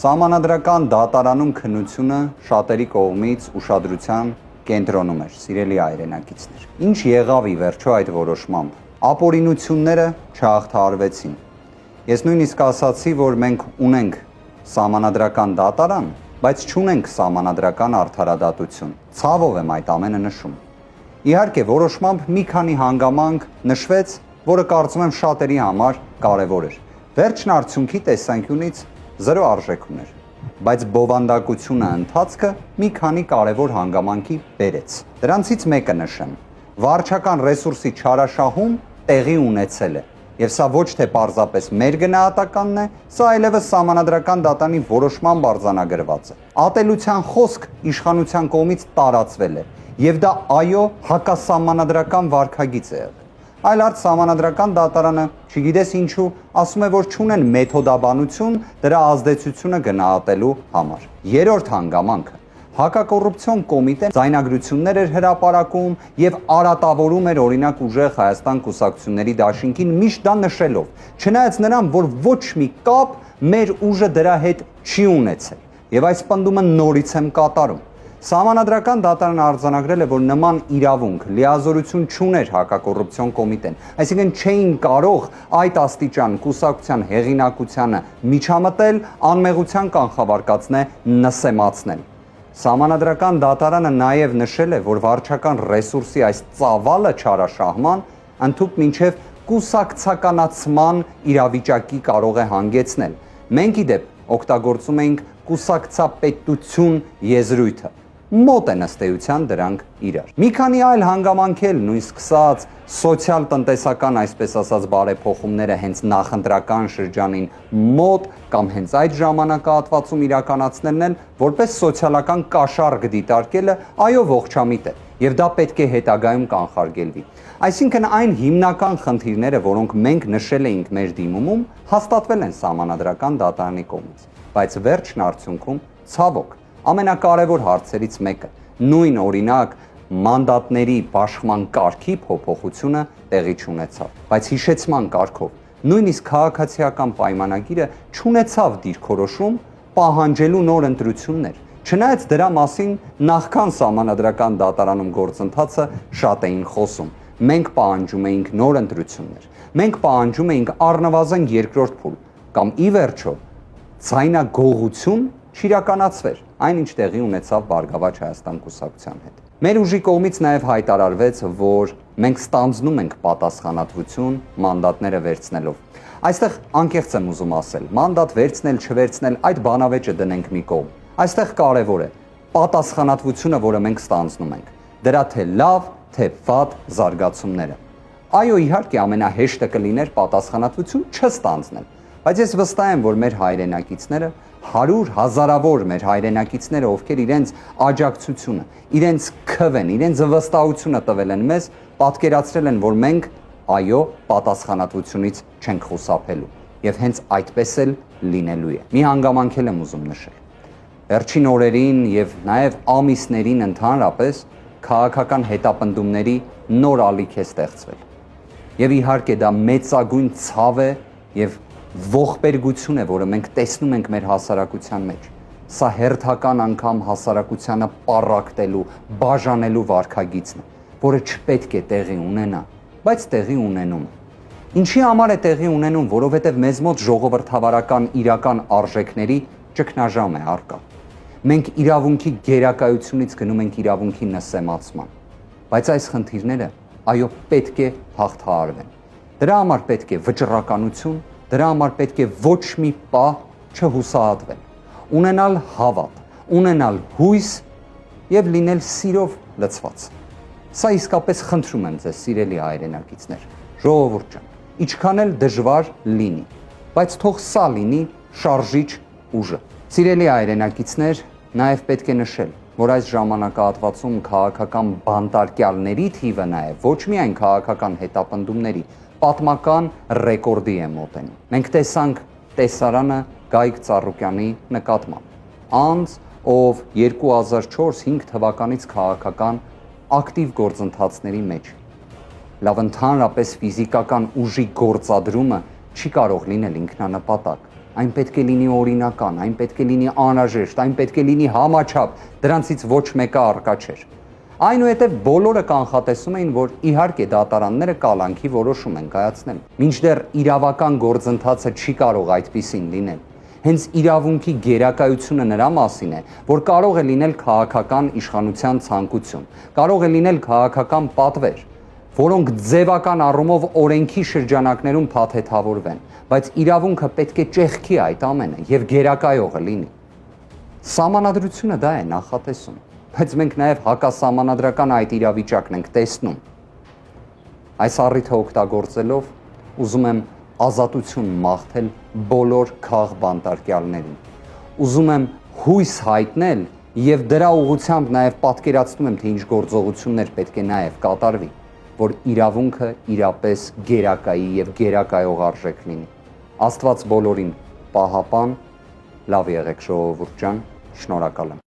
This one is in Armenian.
Սահմանադրական դատարանում քննությունը շատերի կողմից ուշադրության կենտրոնում էր, սիրելի հայրենակիցներ։ Ինչ եղավ ի վերջո այդ որոշմամբ։ Ապօրինությունները չհաղթահարվեցին։ Ես նույնիսկ ասացի, որ մենք ունենք սահմանադրական դատարան, բայց չունենք սահմանադրական արդարադատություն։ Ցավով եմ այդ ամենը նշում։ Իհարկե, որոշմամբ մի քանի հանգամանք նշվեց, որը կարծում եմ շատերի համար կարևոր էր։ Վերջն արդյունքի տեսանկյունից զրո արժեք ուներ, բայց բովանդակությունը ընթացքը մի քանի կարևոր հանգամանքի բերեց։ Դրանցից մեկը նշեմ. վարչական ռեսուրսի չարաշահում տեղի ունեցել է, եւ սա ոչ թե պարզապես մեր գնահատականն է, սա այլևս սահմանադրական դատարանի որոշմամբ արձանագրված է։ Ատելության խոսք իշխանության կողմից տարածվել է, եւ դա այո հակասահմանադրական վարքագիծ է եղել։ Այլ արդ սահմանադրական դատարանը, չգիտես ինչու, ասում է, որ չունեն մեթոդաբանություն դրա ազդեցությունը գնահատելու համար։ Երրորդ հանգամանքը հակակոռուպցիոն կոմիտեն ձայնագրություններ էր հրապարակում եւ արատավորում էր օրինակ ուժեղ Հայաստան կուսակցությունների դաշինքին միշտ դա նշելով, չնայած նրան, որ ոչ մի կապ մեր ուժը դրա հետ չի ունեցել։ Եվ այս պնդումը նորից եմ կատարում։ Սահմանադրական դատարանը արձանագրել է, որ նման իրավունք լիազորություն չուներ հակակոռուպցիոն կոմիտեն, այսինքն չէին կարող այդ աստիճան կուսակցության հեղինակությանը միջամտել, անմեղության կանխավարկածն է նսեմացնել։ Սահմանադրական դատարանը նաև նշել է, որ վարչական ռեսուրսի այս ծավալը չարաշահման ընդհուպ մինչև կուսակցականացման իրավիճակի կարող է հանգեցնել։ Մենք ի դեպ օգտագործում ենք կուսակցապետություն եզրույթը։ Մոտ են ըստ էության դրանք իրար։ Մի քանի այլ հանգամանք էլ նույն սկսած սոցիալ-տնտեսական, այսպես ասած, բարեփոխումները հենց նախընտրական շրջանին մոտ կամ հենց այդ ժամանակահատվածում իրականացնելն էլ որպես սոցիալական կաշառք դիտարկելը այո ողջամիտ է, եւ դա պետք է հետագայում կանխարգելվի։ Այսինքն այն հիմնական խնդիրները, որոնք մենք նշել էինք մեր դիմումում, հաստատվել են սահմանադրական դատարանի կողմից, բայց վերջն արդյունքում ցավոք ամենակարևոր հարցերից մեկը, նույն օրինակ մանդատների բաշխման կարգի փոփոխությունը տեղի չունեցավ, բայց հիշեցման կարգով նույնիսկ քաղաքացիական պայմանագիրը չունեցավ դիրքորոշում պահանջելու նոր ընտրություններ, չնայած դրա մասին նախքան սահմանադրական դատարանում գործընթացը շատ էին խոսում։ Մենք պահանջում էինք նոր ընտրություններ, մենք պահանջում էինք առնվազն երկրորդ փուլ կամ ի վերջո ձայնագողություն չիրականացվեր, այնինչ տեղի ունեցավ Բարգավաճ Հայաստան կուսակցության հետ։ Մեր ուժի կողմից նաև հայտարարվեց, որ մենք ստանձնում ենք պատասխանատվություն մանդատները վերցնելով։ Այստեղ անկեղծ եմ ուզում ասել, մանդատ վերցնել, չվերցնել, այդ բանավեճը դնենք մի կողմ։ Այստեղ կարևոր է պատասխանատվությունը, որը մենք ստանձնում ենք, դրա թե լավ, թե վատ զարգացումները։ Այո, իհարկե ամենահեշտը կլիներ պատասխանատվություն չստանձնել, բայց ես վստահ եմ, որ մեր հայրենակիցները հարյուր հազարավոր մեր հայրենակիցները, ովքեր իրենց աջակցությունը, իրենց քվեն, իրենց վստահությունը տվել են մեզ, պատկերացրել են, որ մենք այո պատասխանատվությունից չենք խուսափելու եւ հենց այդպես էլ լինելու է։ Մի հանգամանք եմ ուզում նշել։ Վերջին օրերին եւ նաեւ ամիսներին ընդհանրապես քաղաքական հետապնդումների նոր ալիք է ստեղծվել։ Եվ իհարկե դա մեծագույն ցավ է եւ ողբերգություն է, որը մենք տեսնում ենք մեր հասարակության մեջ։ Սա հերթական անգամ հասարակությանը պառակտելու, բաժանելու վարքագիծն է, որը չպետք է տեղի ունենա, բայց տեղի ունենում է։ Ինչի համար է տեղի ունենում, որովհետև մեզ մոտ ժողովրդավարական իրական արժեքների ճգնաժամ է առկա։ Մենք իրավունքի գերակայությունից գնում ենք իրավունքի նսեմացման, բայց այս խնդիրները այո պետք է հաղթահարվեն։ Դրա համար պետք է վճռականություն, դրա համար պետք է ոչ մի պահ չհուսահատվել, ունենալ հավատ, ունենալ հույս եւ լինել սիրով լցված։ Սա իսկապես խնդրում եմ ձեզ, սիրելի հայրենակիցներ, ժողովուրդ ջան, ինչքան էլ դժվար լինի, բայց թող սա լինի շարժիչ ուժը։ Սիրելի հայրենակիցներ, նաեւ պետք է նշել, որ այս ժամանակահատվածում քաղաքական բանտարկյալների թիվը նաեւ ոչ միայն քաղաքական հետապնդումների պատմական ռեկորդի է մոտենում։ Մենք տեսանք տեսարանը Գայիկ Ծառուկյանի նկատմամբ։ Անձ, ով 2004-5 թվականից քաղաքական ակտիվ գործընթացների մեջ։ Լավ, ընդհանրապես ֆիզիկական ուժի գործադրումը չի կարող լինել ինքնանպատակ, Այն պետք է լինի օրինական, այն պետք է լինի անհրաժեշտ, այն պետք է լինի համաչափ, դրանցից ոչ մեկը առկա չէր։ Այնուհետև բոլորը կանխատեսում էին, որ իհարկե դատարանները կալանքի որոշում են կայացնել, մինչդեռ իրավական գործընթացը չի կարող այդպիսին լինել։ Հենց իրավունքի գերակայությունը նրա մասին է, որ կարող է լինել քաղաքական իշխանության ցանկություն, կարող է լինել քաղաքական պատվեր, որոնք ձևական առումով օրենքի շրջանակներում փաթեթավորվեն, բայց իրավունքը պետք է ճեղքի այդ ամենը եւ գերակայողը լինի։ Սահմանադրությունը դա է նախատեսում, բայց մենք նաեւ հակասահմանադրական այդ իրավիճակն ենք տեսնում։ Այս առիթը օգտագործելով ուզում եմ ազատություն մաղթել բոլոր քաղբանտարկյալներին։ Ուզում եմ հույս հայտնել եւ դրա ուղղությամբ նաեւ պատկերացնում եմ, թե ինչ գործողություններ պետք է նաեւ կատարվի, որ իրավունքը իրապես գերակայի եւ գերակայող արժեք լինի։ Աստված բոլորին պահապան, լավ եղեք ժողովուրդ ջան, շնորհակալ եմ։